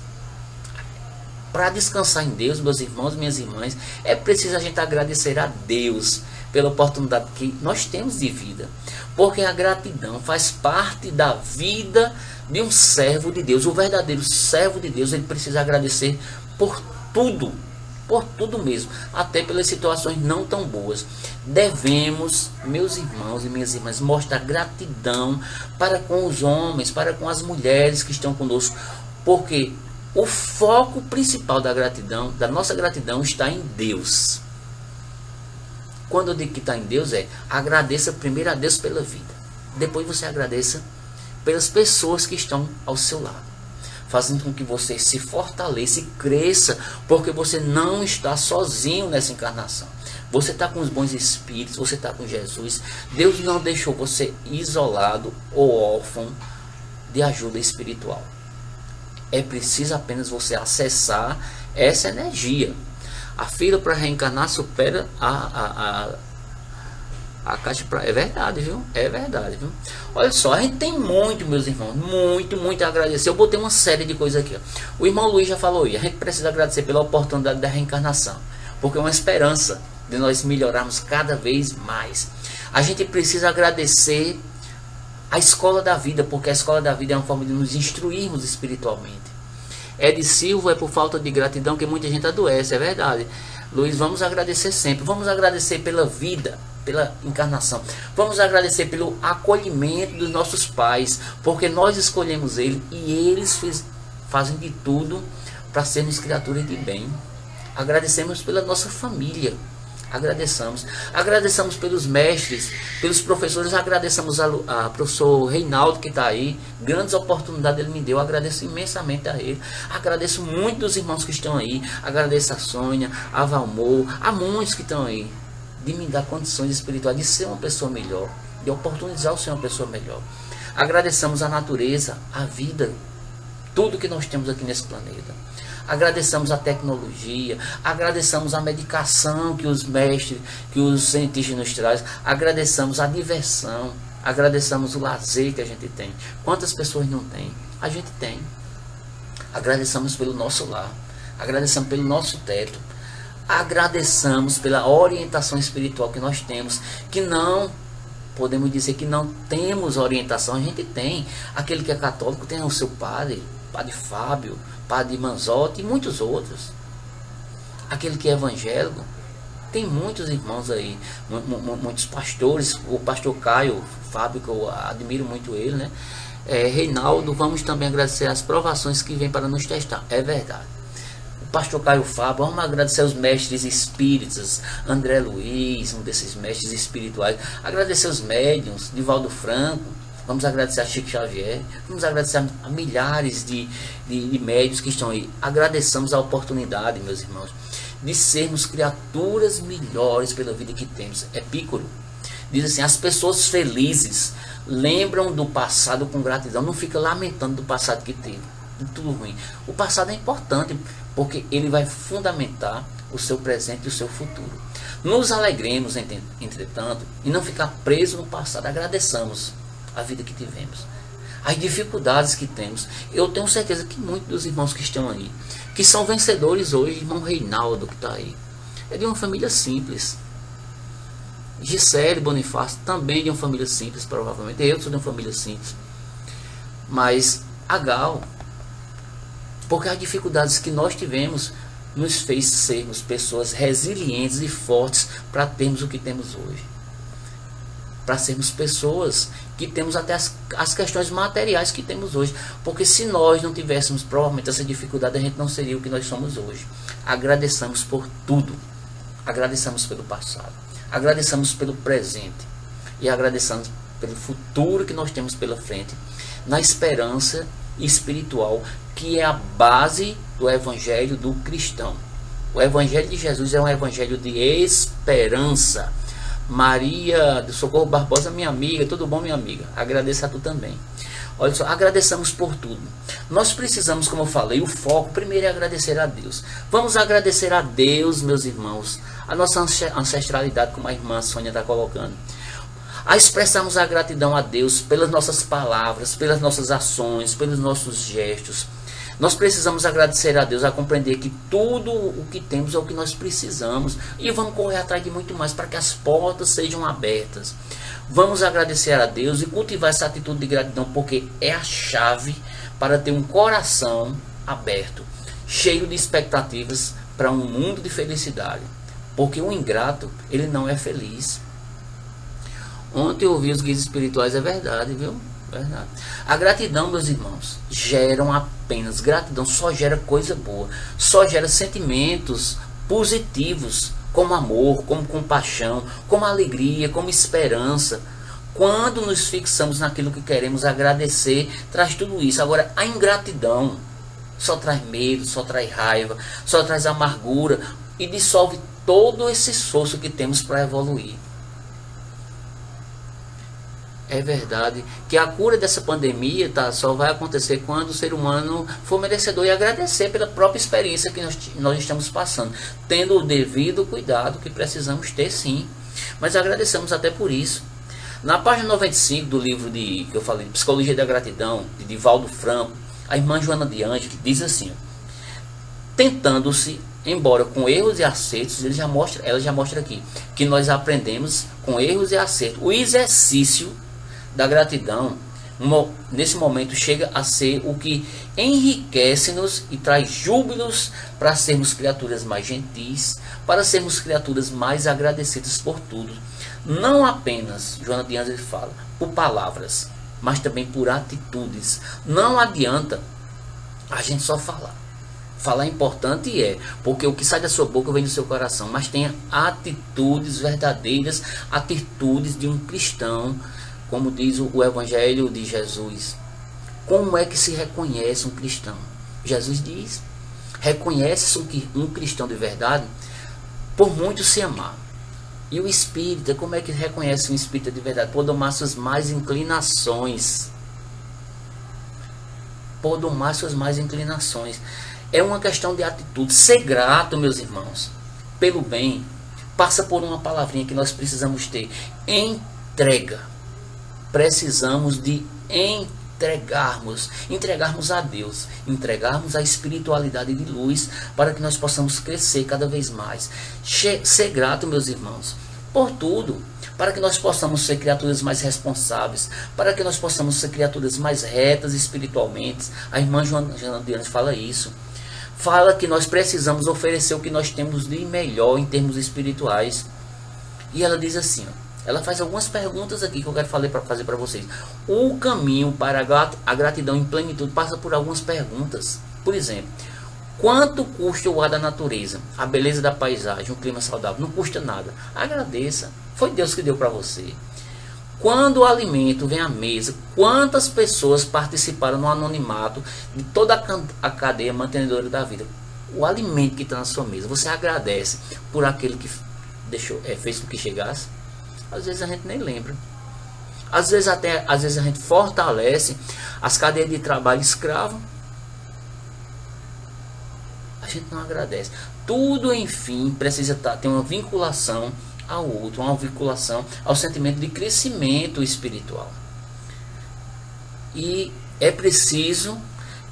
Para descansar em Deus, meus irmãos e minhas irmãs, é preciso a gente agradecer a Deus pela oportunidade que nós temos de vida, porque a gratidão faz parte da vida de um servo de Deus. O verdadeiro servo de Deus, ele precisa agradecer por tudo mesmo, até pelas situações não tão boas. Devemos, meus irmãos e minhas irmãs, mostrar gratidão para com os homens, para com as mulheres que estão conosco, porque o foco principal da gratidão, da nossa gratidão, está em Deus. Quando eu digo que está em Deus, agradeça primeiro a Deus pela vida, depois você agradeça pelas pessoas que estão ao seu lado, fazendo com que você se fortaleça e cresça, porque você não está sozinho nessa encarnação. Você está com os bons espíritos, você está com Jesus. Deus não deixou você isolado ou órfão de ajuda espiritual. É preciso apenas você acessar essa energia. A fila para reencarnar supera a caixa pra... É verdade, viu? É verdade, viu? Olha só, a gente tem muito, meus irmãos, muito a agradecer. Eu botei uma série de coisas aqui, ó. O irmão Luiz já falou aí, a gente precisa agradecer pela oportunidade da reencarnação, porque é uma esperança de nós melhorarmos cada vez mais. A gente precisa agradecer A escola da vida, porque a escola da vida é uma forma de nos instruirmos espiritualmente. É de Silva, é por falta de gratidão que muita gente adoece, é verdade. Luiz, vamos agradecer sempre. Vamos agradecer pela vida, pela encarnação. Vamos agradecer pelo acolhimento dos nossos pais, porque nós escolhemos eles e eles fazem de tudo para sermos criaturas de bem. Agradecemos pela nossa família. Agradecemos pelos mestres, pelos professores. Agradecemos a professor Reinaldo que está aí, grandes oportunidades ele me deu, agradeço imensamente a ele. Agradeço muito os irmãos que estão aí, agradeço a Sônia, a Valmor, a muitos que estão aí, de me dar condições espirituais de ser uma pessoa melhor, de oportunizar eu ser uma pessoa melhor. Agradecemos a natureza, a vida, tudo que nós temos aqui nesse planeta. Agradecemos a tecnologia, agradecemos a medicação que os mestres, que os cientistas nos trazem, agradecemos a diversão, agradecemos o lazer que a gente tem. Quantas pessoas não têm? A gente tem. Agradecemos pelo nosso lar, agradecemos pelo nosso teto, agradecemos pela orientação espiritual que nós temos, que não podemos dizer que não temos orientação, a gente tem. Aquele que é católico tem o seu padre, Padre Fábio, Padre Manzotti e muitos outros. Aquele que é evangélico, tem muitos irmãos aí, muitos pastores, o pastor Caio Fábio, que eu admiro muito ele, né? Reinaldo, vamos também agradecer as provações que vêm para nos testar, é verdade. O pastor Caio Fábio, vamos agradecer aos mestres espíritas, André Luiz, um desses mestres espirituais, agradecer os médiuns, Divaldo Franco, vamos agradecer a Chico Xavier, vamos agradecer a milhares de médios que estão aí. Agradecemos a oportunidade, meus irmãos, de sermos criaturas melhores pela vida que temos. Epicuro diz assim: as pessoas felizes lembram do passado com gratidão, não fica lamentando do passado que teve, de tudo ruim. O passado é importante, porque ele vai fundamentar o seu presente e o seu futuro. Nos alegremos, entretanto, e não ficar preso no passado. Agradeçamos a vida que tivemos, as dificuldades que temos. Eu tenho certeza que muitos dos irmãos que estão aí, que são vencedores hoje, irmão Reinaldo que está aí, é de uma família simples. Gisele Bonifácio também de uma família simples, provavelmente. Eu sou de uma família simples. Mas a Gal, porque as dificuldades que nós tivemos nos fez sermos pessoas resilientes e fortes para termos o que temos hoje. Para sermos pessoas que temos até as questões materiais que temos hoje. Porque se nós não tivéssemos provavelmente essa dificuldade, a gente não seria o que nós somos hoje. Agradecemos por tudo. Agradecemos pelo passado. Agradecemos pelo presente. E agradecemos pelo futuro que nós temos pela frente. Na esperança espiritual, que é a base do evangelho do cristão. O evangelho de Jesus é um evangelho de esperança. Maria do Socorro Barbosa, minha amiga, tudo bom, minha amiga? Agradeço a tu também. Olha só, agradecemos por tudo. Nós precisamos, como eu falei, o foco primeiro é agradecer a Deus. Vamos agradecer a Deus, meus irmãos, a nossa ancestralidade, como a irmã Sônia está colocando. A expressarmos a gratidão a Deus pelas nossas palavras, pelas nossas ações, pelos nossos gestos. Nós precisamos agradecer a Deus, a compreender que tudo o que temos é o que nós precisamos. E vamos correr atrás de muito mais para que as portas sejam abertas. Vamos agradecer a Deus e cultivar essa atitude de gratidão, porque é a chave para ter um coração aberto, cheio de expectativas para um mundo de felicidade. Porque o ingrato, ele não é feliz. Ontem eu ouvi os guias espirituais, é verdade, viu? Verdade. A gratidão, meus irmãos, geram apenas gratidão, só gera coisa boa, só gera sentimentos positivos, como amor, como compaixão, como alegria, como esperança. Quando nos fixamos naquilo que queremos agradecer, traz tudo isso. Agora, a ingratidão só traz medo, só traz raiva, só traz amargura e dissolve todo esse esforço que temos para evoluir. É verdade que a cura dessa pandemia só vai acontecer quando o ser humano for merecedor e agradecer pela própria experiência que nós estamos passando, tendo o devido cuidado que precisamos ter, sim. Mas agradecemos até por isso. Na página 95 do livro que eu falei, Psicologia da Gratidão, de Divaldo Franco, a irmã Joana de Ângelo diz assim: tentando-se, embora com erros e acertos, ela já mostra aqui que nós aprendemos com erros e acertos. O exercício da gratidão, nesse momento chega a ser o que enriquece-nos e traz júbilos para sermos criaturas mais gentis, para sermos criaturas mais agradecidas por tudo. Não apenas, Joana de Ângeles fala, por palavras, mas também por atitudes. Não adianta a gente só falar. Falar é importante, porque o que sai da sua boca vem do seu coração, mas tenha atitudes verdadeiras, atitudes de um cristão, como diz o Evangelho de Jesus. Como é que se reconhece um cristão? Jesus diz, reconhece-se um cristão de verdade por muito se amar. E o espírita, como é que reconhece um espírita de verdade? Por domar suas más inclinações. Por domar suas más inclinações. É uma questão de atitude. Ser grato, meus irmãos, pelo bem, passa por uma palavrinha que nós precisamos ter. Entrega. Precisamos de entregarmos a Deus, entregarmos a espiritualidade de luz para que nós possamos crescer cada vez mais. Ser grato, meus irmãos, por tudo, para que nós possamos ser criaturas mais responsáveis, para que nós possamos ser criaturas mais retas espiritualmente. A irmã Joana de Ângeles fala isso. Fala que nós precisamos oferecer o que nós temos de melhor em termos espirituais. E ela diz assim, ela faz algumas perguntas aqui que eu quero fazer para vocês. O caminho para a gratidão em plenitude passa por algumas perguntas. Por exemplo, quanto custa o ar da natureza, a beleza da paisagem, o clima saudável? Não custa nada. Agradeça. Foi Deus que deu para você. Quando o alimento vem à mesa, quantas pessoas participaram no anonimato de toda a cadeia mantenedora da vida? O alimento que está na sua mesa, você agradece por aquele que fez com que chegasse? Às vezes a gente nem lembra. Às vezes a gente fortalece as cadeias de trabalho escravo. A gente não agradece. Tudo, enfim, precisa ter uma vinculação ao outro, uma vinculação ao sentimento de crescimento espiritual. E é preciso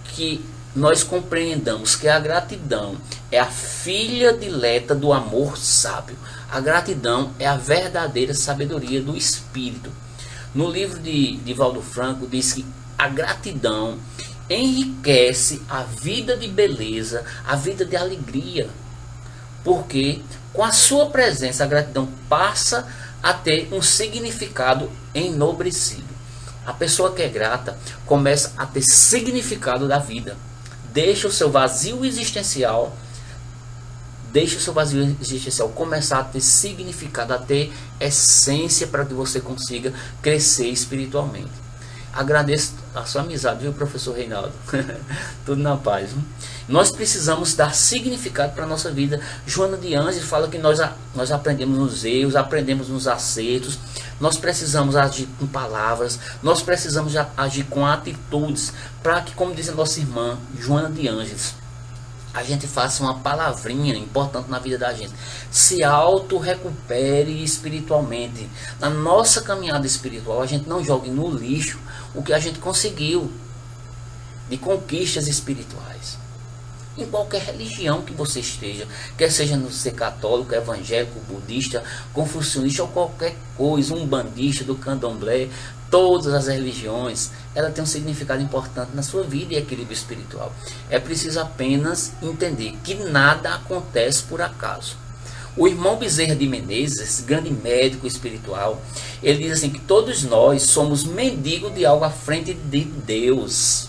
que nós compreendamos que a gratidão é a filha dileta do amor sábio. A gratidão é a verdadeira sabedoria do espírito. No livro de Divaldo Franco diz que a gratidão enriquece a vida de beleza, a vida de alegria. Porque com a sua presença a gratidão passa a ter um significado enobrecido. A pessoa que é grata começa a ter significado da vida. Deixa o seu vazio existencial começar a ter significado, a ter essência para que você consiga crescer espiritualmente. Agradeço a sua amizade, viu, professor Reinaldo? Tudo na paz. Viu? Nós precisamos dar significado para a nossa vida. Joana de Ângeles fala que nós aprendemos nos erros, aprendemos nos acertos. Nós precisamos agir com palavras, nós precisamos agir com atitudes, para que, como diz a nossa irmã Joana de Ângeles, a gente faça uma palavrinha importante na vida da gente. Se auto-recupere espiritualmente. Na nossa caminhada espiritual, a gente não jogue no lixo o que a gente conseguiu de conquistas espirituais. Em qualquer religião que você esteja, quer seja no ser católico, evangélico, budista, confucionista ou qualquer coisa, umbandista, do candomblé, todas as religiões, ela tem um significado importante na sua vida e equilíbrio espiritual. É preciso apenas entender que nada acontece por acaso. O irmão Bezerra de Menezes, esse grande médico espiritual, ele diz assim que todos nós somos mendigos de algo à frente de Deus.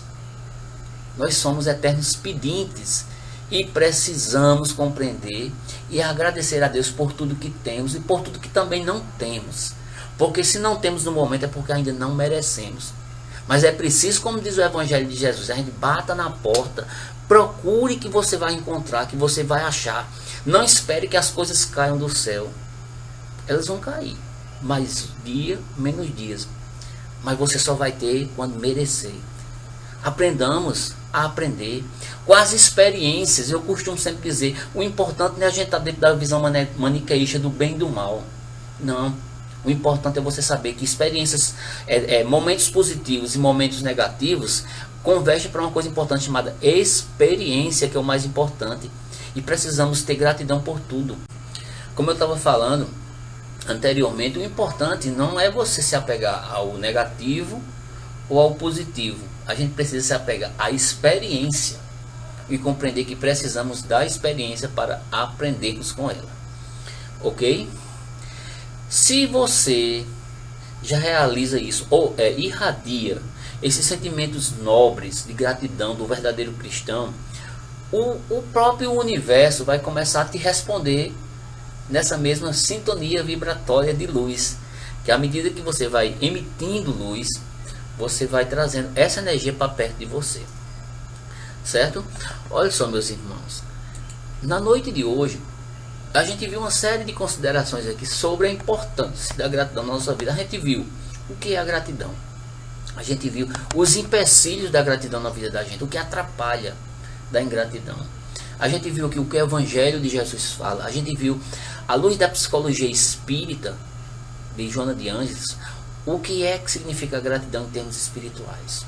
Nós somos eternos pedintes e precisamos compreender e agradecer a Deus por tudo que temos e por tudo que também não temos. Porque se não temos no momento é porque ainda não merecemos. Mas é preciso, como diz o Evangelho de Jesus, a gente bata na porta, procure que você vai encontrar, que você vai achar. Não espere que as coisas caiam do céu. Elas vão cair, mais dia, menos dias. Mas você só vai ter quando merecer. Aprendamos a aprender com as experiências. Eu costumo sempre dizer, o importante não é a gente estar dentro da visão maniqueísta do bem e do mal. Não. O importante é você saber que experiências, momentos positivos e momentos negativos convergem para uma coisa importante chamada experiência, que é o mais importante. E precisamos ter gratidão por tudo. Como eu estava falando, anteriormente, o importante não é você se apegar ao negativo ou ao positivo. A gente precisa se apegar à experiência e compreender que precisamos da experiência para aprendermos com ela. Ok? Se você já realiza isso ou irradia esses sentimentos nobres de gratidão do verdadeiro cristão, o próprio universo vai começar a te responder nessa mesma sintonia vibratória de luz, que à medida que você vai emitindo luz, você vai trazendo essa energia para perto de você, certo? Olha só, meus irmãos, na noite de hoje a gente viu uma série de considerações aqui sobre a importância da gratidão na nossa vida. A gente viu o que é a gratidão, a gente viu os empecilhos da gratidão na vida da gente, o que atrapalha da ingratidão. A gente viu aqui o que o Evangelho de Jesus fala. A gente viu, à luz da psicologia espírita de Joana de Ângeles, o que é que significa gratidão em termos espirituais.